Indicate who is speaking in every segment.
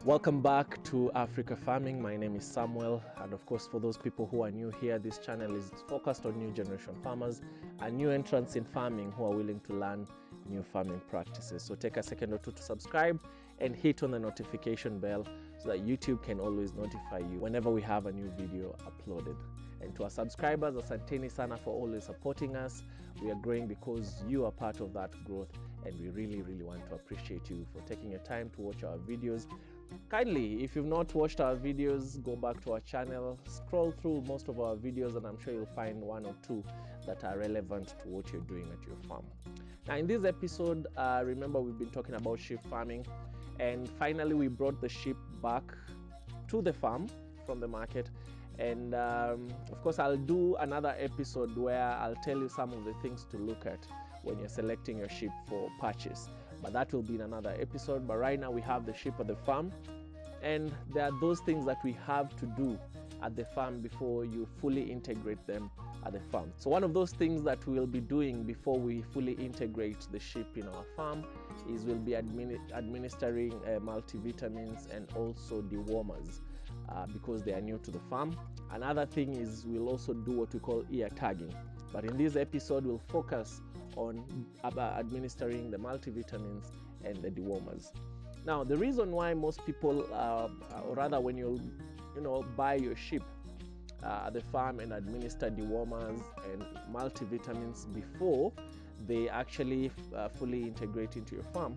Speaker 1: Welcome back to Africa Farming. My name is Samuel, and of course, for those people who are new here, this channel is focused on new generation farmers and new entrants in farming who are willing to learn new farming practices. So take a second or two to subscribe and hit on the notification bell so that YouTube can always notify you whenever we have a new video uploaded. And to our subscribers, asanteni sana for always supporting us. We are growing because you are part of that growth, and we really want to appreciate you for taking your time to watch our videos. Kindly, if you've not watched our videos, go back to our channel, scroll through most of our videos, and I'm sure you'll find one or two that are relevant to what you're doing at your farm. Now, in this episode, remember we've been talking about sheep farming, and finally we brought the sheep back to the farm from the market. And of course, I'll do another episode where I'll tell you some of the things to look at when you're selecting your sheep for purchase. But that will be in another episode. But right now we have the sheep at the farm, and there are those things that we have to do at the farm before you fully integrate them at the farm. So one of those things that we'll be doing before we fully integrate the sheep in our farm is we'll be administering multivitamins and also dewormers because they are new to the farm. Another thing is we'll also do what we call ear tagging. But in this episode, we'll focus on administering the multivitamins and the dewormers. Now, the reason why most people, or rather when you buy your sheep at the farm and administer dewormers and multivitamins before they actually fully integrate into your farm,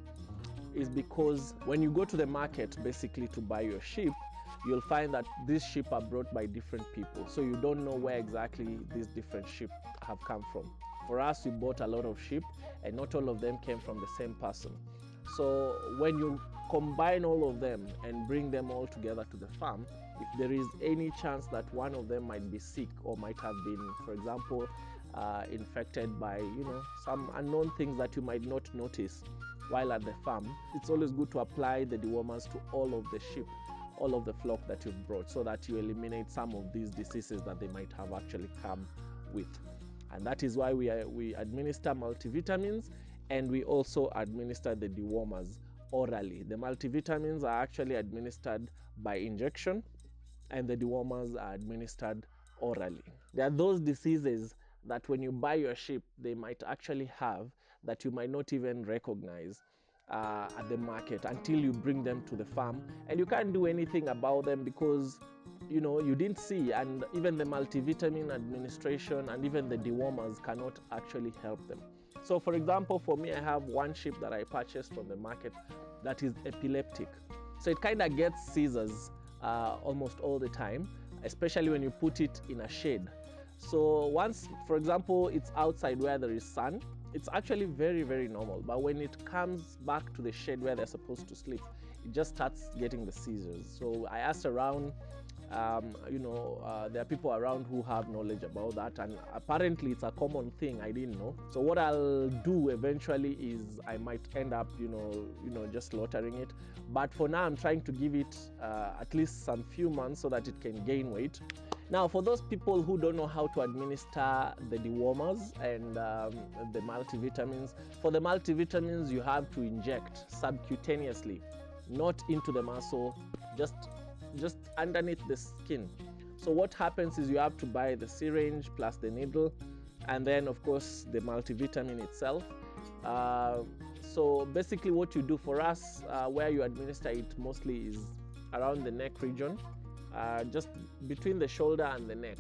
Speaker 1: is because when you go to the market basically to buy your sheep, you'll find that these sheep are brought by different people. So you don't know where exactly these different sheep have come from. For us, we bought a lot of sheep, and not all of them came from the same person. So when you combine all of them and bring them all together to the farm, if there is any chance that one of them might be sick or might have been, for example, infected by some unknown things that you might not notice while at the farm, it's always good to apply the dewormers to all of the sheep, all of the flock that you've brought, so that you eliminate some of these diseases that they might have actually come with. And that is why we administer multivitamins, and we also administer the dewormers orally. The multivitamins are actually administered by injection, and the dewormers are administered orally. There are those diseases that when you buy your sheep, they might actually have that you might not even recognize at the market until you bring them to the farm, and you can't do anything about them because you didn't see, and even the multivitamin administration and even the dewormers cannot actually help them. So for example, for me, I have one sheep that I purchased from the market that is epileptic. So it kind of gets seizures almost all the time, especially when you put it in a shade. So once, for example, it's outside where there is sun, it's actually very normal. But when it comes back to the shade where they're supposed to sleep, it just starts getting the seizures. So I asked around, there are people around who have knowledge about that, and apparently it's a common thing. I didn't know. So what I'll do eventually is I might end up just slaughtering it, but for now I'm trying to give it at least some few months so that it can gain weight. Now, for those people who don't know how to administer the dewormers and the multivitamins, for the multivitamins you have to inject subcutaneously, not into the muscle, just underneath the skin. So what happens is you have to buy the syringe plus the needle, and then of course the multivitamin itself. So basically what you do for us, where you administer it mostly is around the neck region, just between the shoulder and the neck.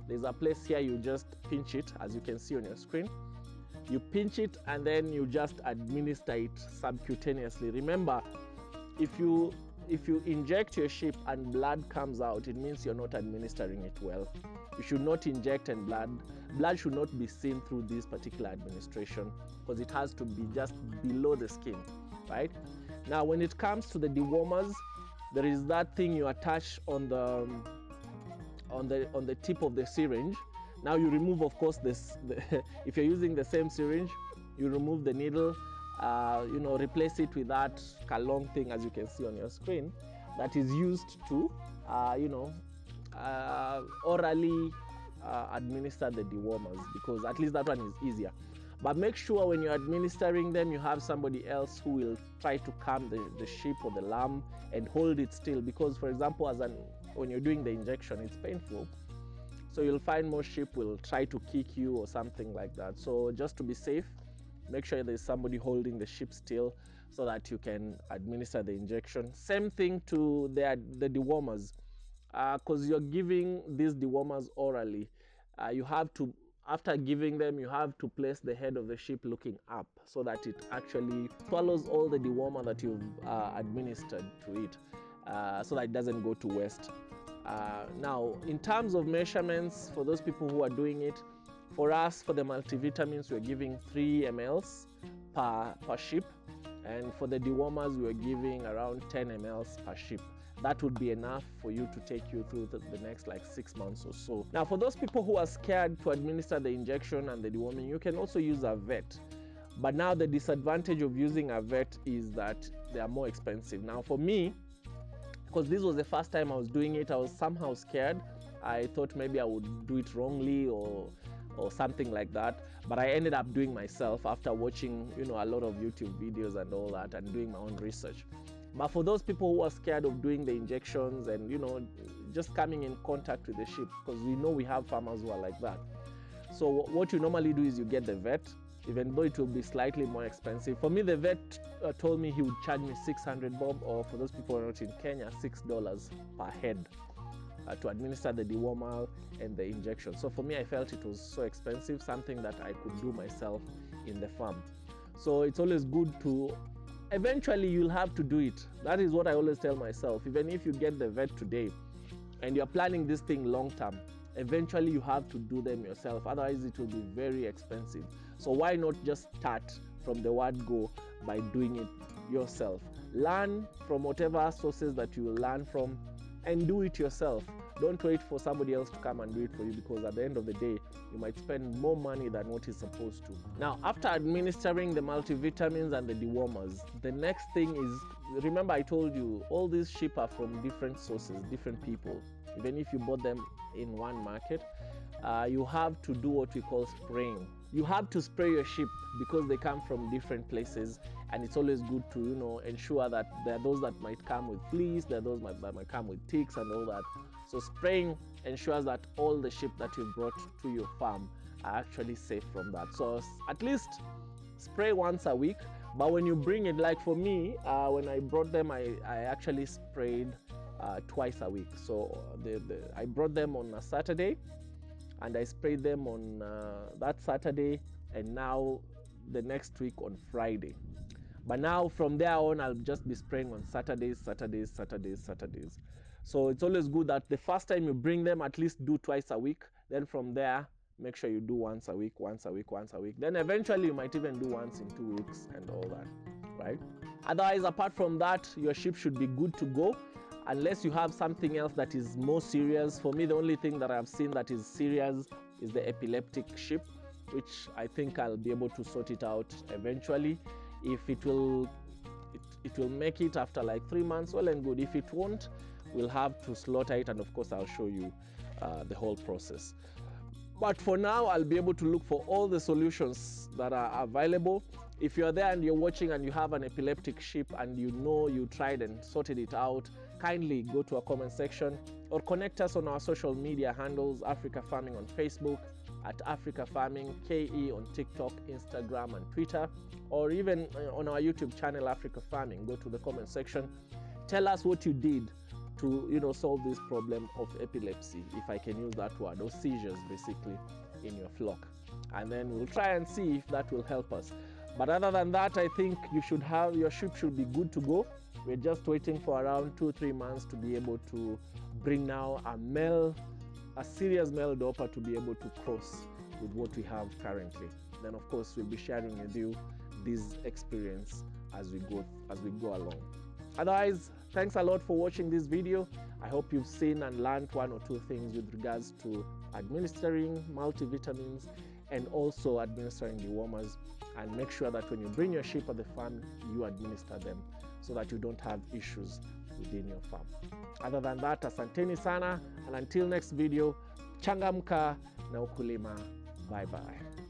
Speaker 1: There's a place here you just pinch it, as you can see on your screen. You pinch it and then you just administer it subcutaneously. Remember, if you inject your sheep and blood comes out, it means you're not administering it well. You should not inject, and blood should not be seen through this particular administration because it has to be just below the skin, right? Now, when it comes to the dewormers, there is that thing you attach on the tip of the syringe. Now you remove, of course, if you're using the same syringe, you remove the needle, replace it with that long thing, as you can see on your screen, that is used to, orally administer the dewormers, because at least that one is easier. But make sure when you're administering them, you have somebody else who will try to calm the sheep or the lamb and hold it still, because, for example, when you're doing the injection, it's painful. So you'll find most sheep will try to kick you or something like that. So just to be safe, make sure there's somebody holding the sheep still so that you can administer the injection. Same thing to the dewormers, because you're giving these dewormers orally. You have to, after giving them, you have to place the head of the sheep looking up so that it actually swallows all the dewormer that you've administered to it, so that it doesn't go to waste. Now, in terms of measurements, for those people who are doing it, for us, for the multivitamins, we're giving 3 mLs per sheep, and for the dewormers, we're giving around 10 mLs per sheep. That would be enough for you to take you through the next like 6 months or so. Now, for those people who are scared to administer the injection and the deworming, you can also use a vet. But now the disadvantage of using a vet is that they are more expensive. Now, for me, because this was the first time I was doing it, I was somehow scared. I thought maybe I would do it wrongly or something like that, but I ended up doing myself after watching, you know, a lot of YouTube videos and all that, and doing my own research. But for those people who are scared of doing the injections and, you know, just coming in contact with the sheep, because we know we have farmers who are like that. So what you normally do is you get the vet, even though it will be slightly more expensive. For me, the vet told me he would charge me 600 bob, or for those people who are not in Kenya, $6 per head to administer the dewormer and the injection. So for me, I felt it was so expensive, something that I could do myself in the farm. So it's always good to, eventually you'll have to do it. That is what I always tell myself. Even if you get the vet today and you're planning this thing long term, eventually you have to do them yourself. Otherwise it will be very expensive. So why not just start from the word go by doing it yourself? Learn from whatever sources that you will learn from and do it yourself. Don't wait for somebody else to come and do it for you, because at the end of the day, you might spend more money than what is supposed to. Now, after administering the multivitamins and the dewormers, the next thing is, remember I told you, all these sheep are from different sources, different people. Even if you bought them in one market, you have to do what we call spraying. You have to spray your sheep because they come from different places, and it's always good to, you know, ensure that there are those that might come with fleas, there are those that might come with ticks and all that. So spraying ensures that all the sheep that you brought to your farm are actually safe from that. So at least spray once a week. But when you bring it, like for me, when I brought them, I actually sprayed twice a week. So I brought them on a Saturday, and I sprayed them on that Saturday, and now the next week on Friday. But now from there on, I'll just be spraying on Saturdays. So it's always good that the first time you bring them, at least do twice a week. Then from there, make sure you do once a week. Then eventually you might even do once in 2 weeks and all that, right? Otherwise, apart from that, your sheep should be good to go, unless you have something else that is more serious. For me, the only thing that I've seen that is serious is the epileptic sheep, which I think I'll be able to sort it out eventually. If it will make it after like 3 months, well and good. If it won't, we'll have to slaughter it, and of course I'll show you the whole process. But for now, I'll be able to look for all the solutions that are available. If you're there and you're watching and you have an epileptic sheep and you know you tried and sorted it out, kindly go to our comment section or connect us on our social media handles, Africa Farming on Facebook, at Africa Farming KE on TikTok, Instagram and Twitter, or even on our YouTube channel, Africa Farming. Go to the comment section. Tell us what you did to, you know, solve this problem of epilepsy, if I can use that word, or seizures basically in your flock. And then we'll try and see if that will help us. But other than that, I think your sheep should be good to go. We're just waiting for around 2-3 months to be able to bring now a serious male doper to be able to cross with what we have currently. Then of course we'll be sharing with you this experience as we go along. Otherwise, thanks a lot for watching this video. I hope you've seen and learned 1 or 2 things with regards to administering multivitamins and also administering dewormers. And make sure that when you bring your sheep at the farm, you administer them so that you don't have issues within your farm. Other than that, asanteni sana, and until next video, changamka na ukulima. Bye bye.